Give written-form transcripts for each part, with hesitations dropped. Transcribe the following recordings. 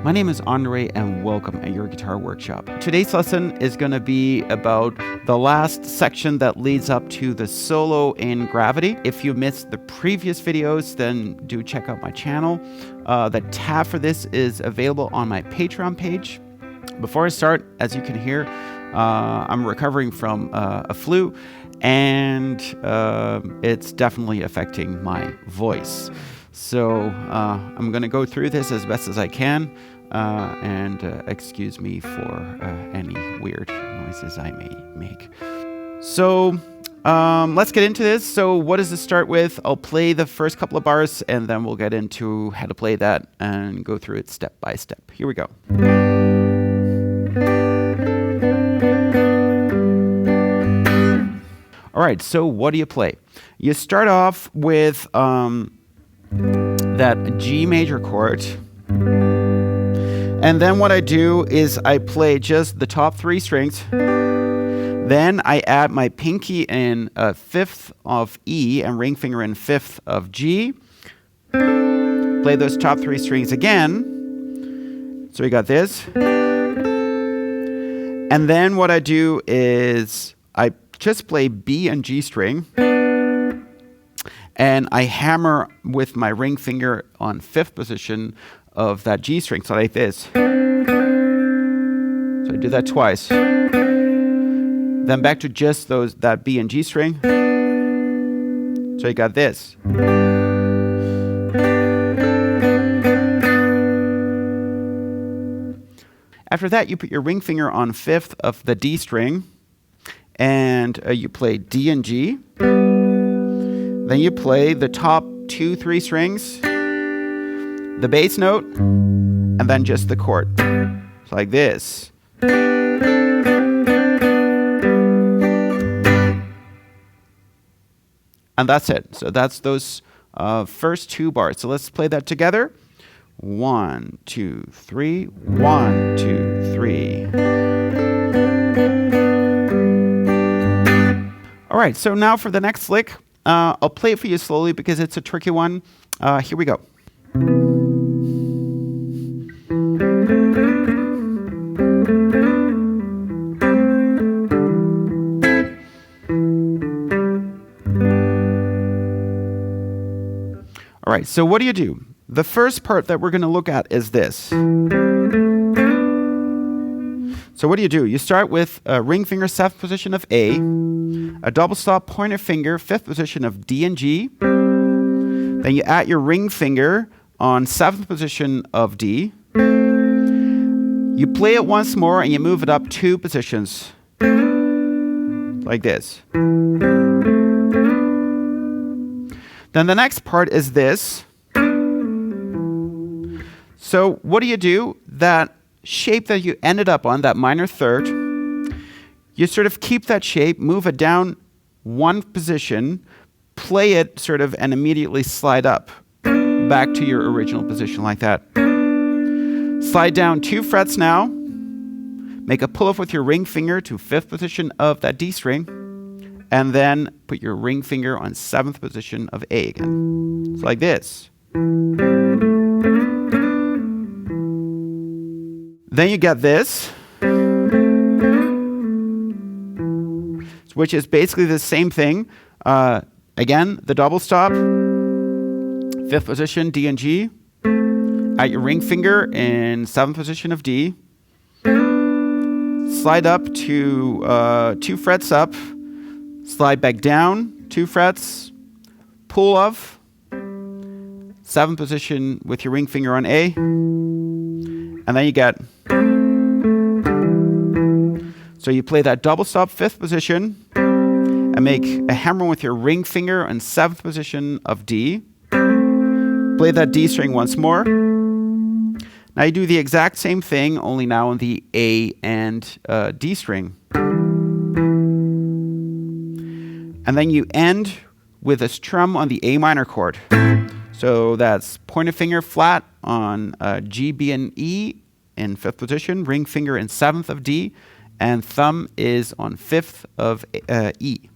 My name is André and welcome at your guitar workshop. Today's lesson is going to be about the last section that leads up to the solo in Gravity. If you missed the previous videos, then do check out my channel. The tab for this is available on my Patreon page. Before I start, as you can hear, I'm recovering from a flu, and it's definitely affecting my voice. So I'm going to go through this as best as I can, and excuse me for any weird noises I may make. So let's get into this. So what does this start with? I'll play the first couple of bars, and then we'll get into how to play that and go through it step by step. Here we go. All right, so what do you play? You start off with that G major chord. And then what I do is I play just the top three strings. Then I add my pinky in fifth of E and ring finger in fifth of G. Play those top three strings again. So we got this. And then what I do is I just play B and G string, and I hammer with my ring finger on fifth position of that G string, so like this. So I do that twice. Then back to just that B and G string. So you got this. After that, you put your ring finger on fifth of the D string, and you play D and G. Then you play the top 2-3 strings, the bass note, and then just the chord. It's like this. And that's it. So that's those first two bars. So let's play that together. 1, 2, 3. 1, 2, 3. All right, so now for the next lick, I'll play it for you slowly because it's a tricky one. Here we go. All right, so what do? The first part that we're going to look at is this. So what do? You start with a ring finger, 7th position of A, a double stop pointer finger, 5th position of D and G. Then you add your ring finger on 7th position of D. You play it once more and you move it up 2 positions, like this. Then the next part is this. So what do? That shape that you ended up on, that minor third, you sort of keep that shape, move it down 1 position, play it sort of, and immediately slide up back to your original position like that. Slide down 2 frets now, make a pull-off with your ring finger to 5th position of that D string, and then put your ring finger on 7th position of A again. It's like this. Then you get this, which is basically the same thing. Again, the double stop, 5th position, D and G. At your ring finger in 7th position of D. Slide up to 2 frets up. Slide back down 2 frets. Pull off. 7th position with your ring finger on A. And then you get. So you play that double stop 5th position and make a hammer with your ring finger on 7th position of D. Play that D string once more. Now you do the exact same thing, only now on the A and D string. And then you end with a strum on the A minor chord. So that's pointer finger flat on G, B, and E in 5th position, ring finger in 7th of D, and thumb is on 5th of E.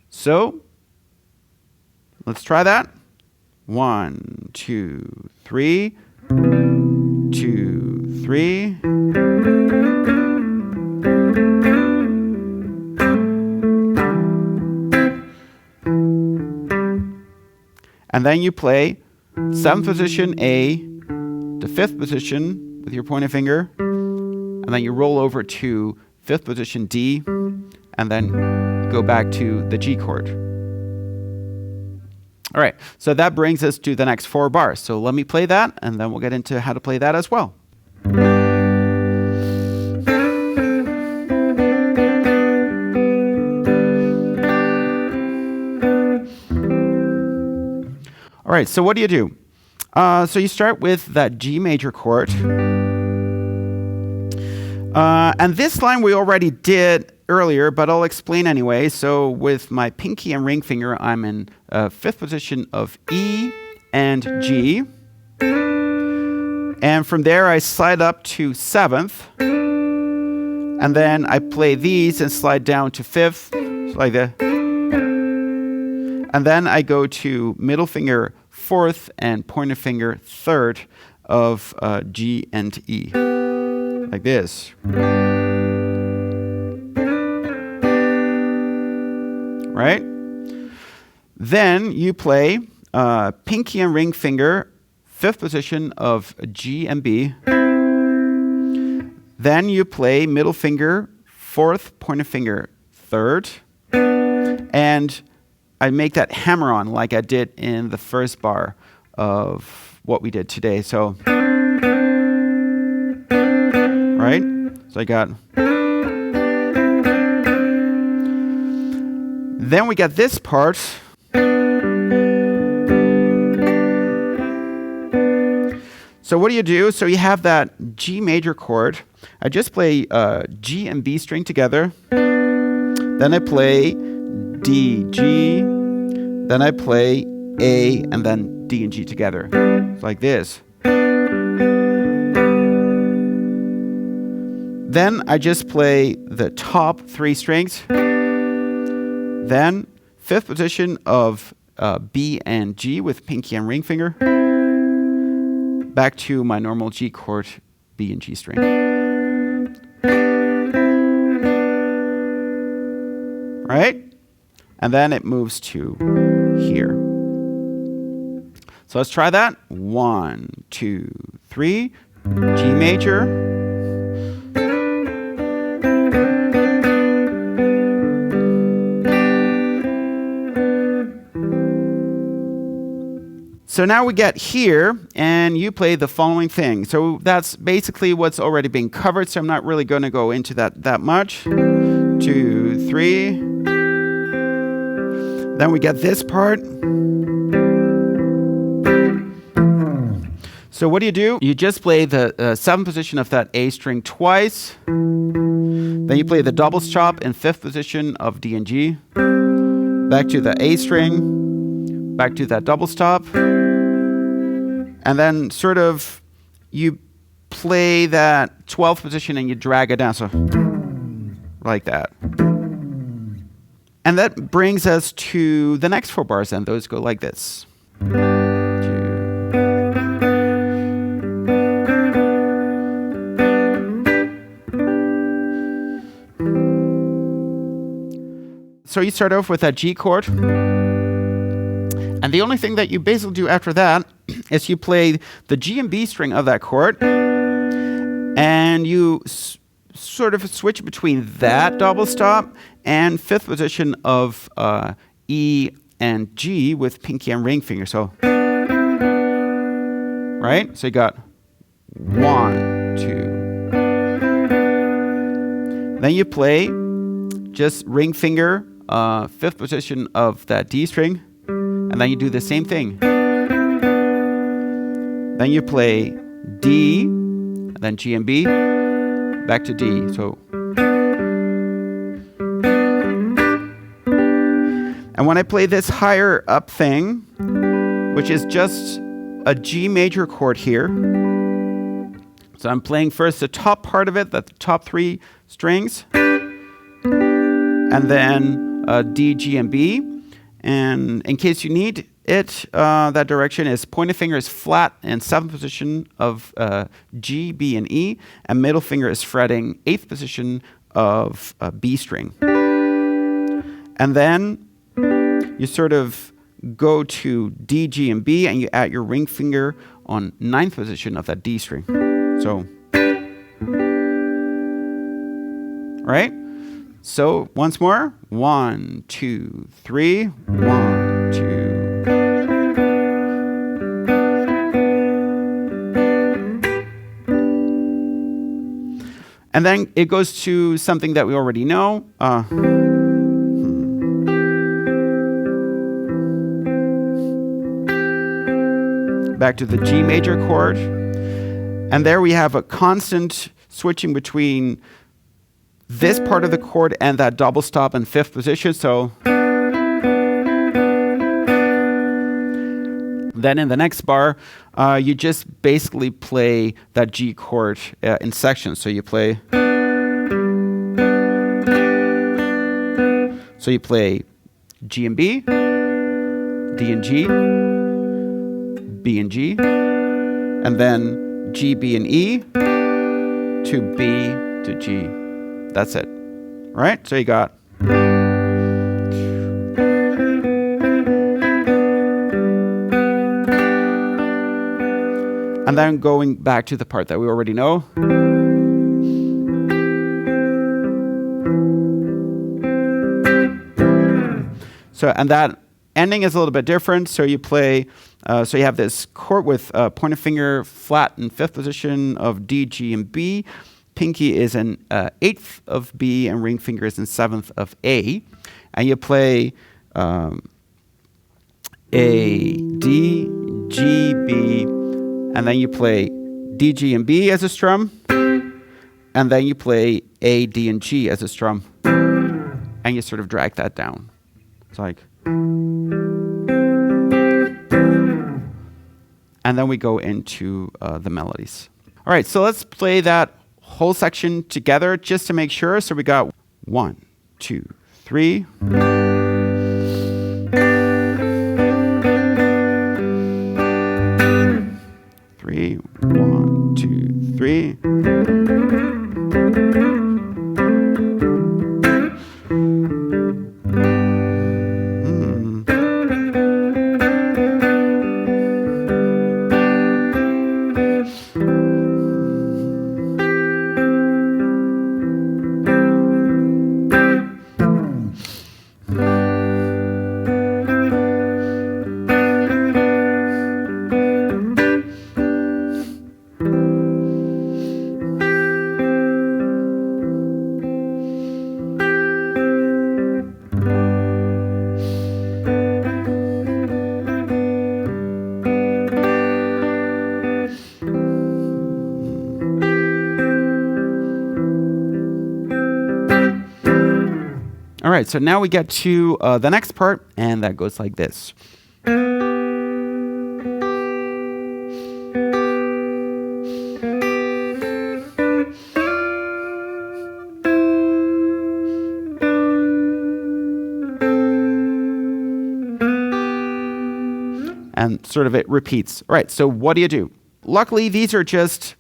So let's try that. 1, 2, 3. 3. And then you play 7th position A to 5th position with your pointer finger. And then you roll over to 5th position D. And then go back to the G chord. All right, so that brings us to the next 4 bars. So let me play that, and then we'll get into how to play that as well. All right, so what do you do? So you start with that G major chord. And this line we already did earlier, but I'll explain anyway. So with my pinky and ring finger, I'm in 5th position of E and G. And from there, I slide up to 7th. And then I play these and slide down to 5th, like that. And then I go to middle finger 4th and pointer finger 3rd of G and E, like this. Right? Then you play pinky and ring finger, 5th position of G and B. Then you play middle finger, 4th, pointer finger, 3rd. And I make that hammer on like I did in the first bar of what we did today. So, right? So I got... Then we got this part. So what do you do? So you have that G major chord. I just play G and B string together. Then I play D, G. Then I play A, and then D and G together. It's like this. Then I just play the top 3 strings. Then 5th position of B and G with pinky and ring finger. Back to my normal G chord, B and G string. Right? And then it moves to here. So let's try that. 1, 2, 3. G major. So now we get here, and you play the following thing. So that's basically what's already been covered, so I'm not really going to go into that much. 2, 3. Then we get this part. So what do? You just play the 7th position of that A string twice. Then you play the double stop in 5th position of D and G. Back to the A string. Back to that double stop. And then sort of you play that 12th position and you drag it down. So like that. And that brings us to the next 4 bars, and those go like this. 2. So you start off with that G chord. And the only thing that you basically do after that is you play the G and B string of that chord, and you sort of switch between that double stop and 5th position of E and G with pinky and ring finger. So, right? So you got 1, 2. Then you play just ring finger, 5th position of that D string. And then you do the same thing. Then you play D, and then G and B, back to D. So, and when I play this higher up thing, which is just a G major chord here, so I'm playing first the top part of it, the top 3 strings, and then D, G, and B. And in case you need, that direction is pointer finger is flat in 7th position of G, B, and E, and middle finger is fretting 8th position of B string. And then you sort of go to D, G, and B, and you add your ring finger on 9th position of that D string. So, right? So once more, 1, 2, 3, 1, 2. And then it goes to something that we already know. Back to the G major chord. And there we have a constant switching between this part of the chord and that double stop in 5th position. So then in the next bar, you just basically play that G chord in sections. So you play G and B, D and G, B and G, and then G, B, and E to B to G. That's it. Right? So you got. And then going back to the part that we already know. So, and that ending is a little bit different. So you play, so you have this chord with pointer finger flat in 5th position of D, G, and B. Pinky is in 8th of B, and ring finger is in 7th of A. And you play A, D, G, B, and then you play D, G, and B as a strum. And then you play A, D, and G as a strum. And you sort of drag that down. It's like. And then we go into the melodies. All right, so let's play that whole section together just to make sure. So we got 1, 2, 3. 3, 1, 2, 3. All right, so now we get to the next part, and that goes like this. And sort of it repeats. All right, so what do? Luckily, these are just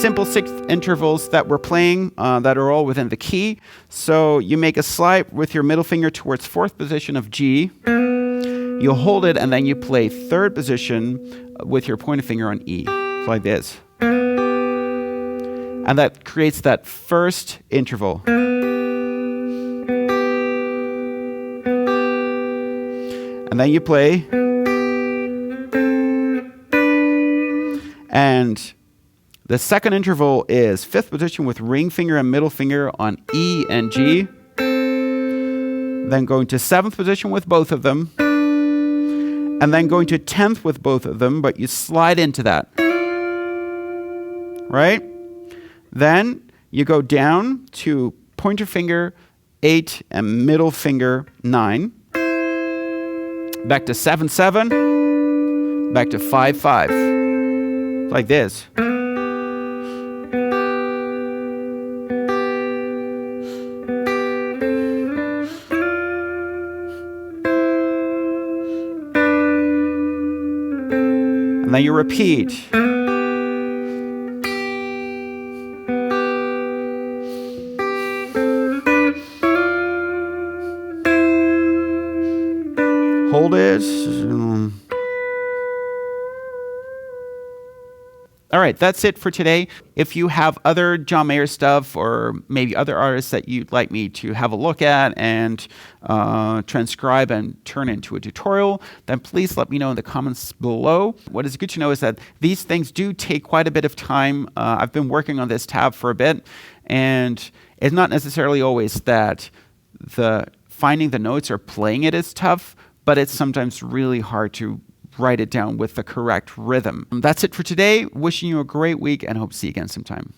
simple 6th intervals that we're playing that are all within the key. So you make a slide with your middle finger towards 4th position of G. You hold it, and then you play 3rd position with your pointer finger on E. It's like this. And that creates that first interval. And then you play. And the second interval is 5th position with ring finger and middle finger on E and G. Then going to 7th position with both of them. And then going to 10th with both of them, but you slide into that. Right? Then you go down to pointer finger 8 and middle finger 9. Back to 7-7. Back to 5-5. Like this. And then you repeat. Hold it. All right, that's it for today. If you have other John Mayer stuff or maybe other artists that you'd like me to have a look at and transcribe and turn into a tutorial, then please let me know in the comments below. What is good to know is that these things do take quite a bit of time. I've been working on this tab for a bit, and it's not necessarily always that finding the notes or playing it is tough, but it's sometimes really hard to write it down with the correct rhythm. That's it for today. Wishing you a great week and hope to see you again sometime.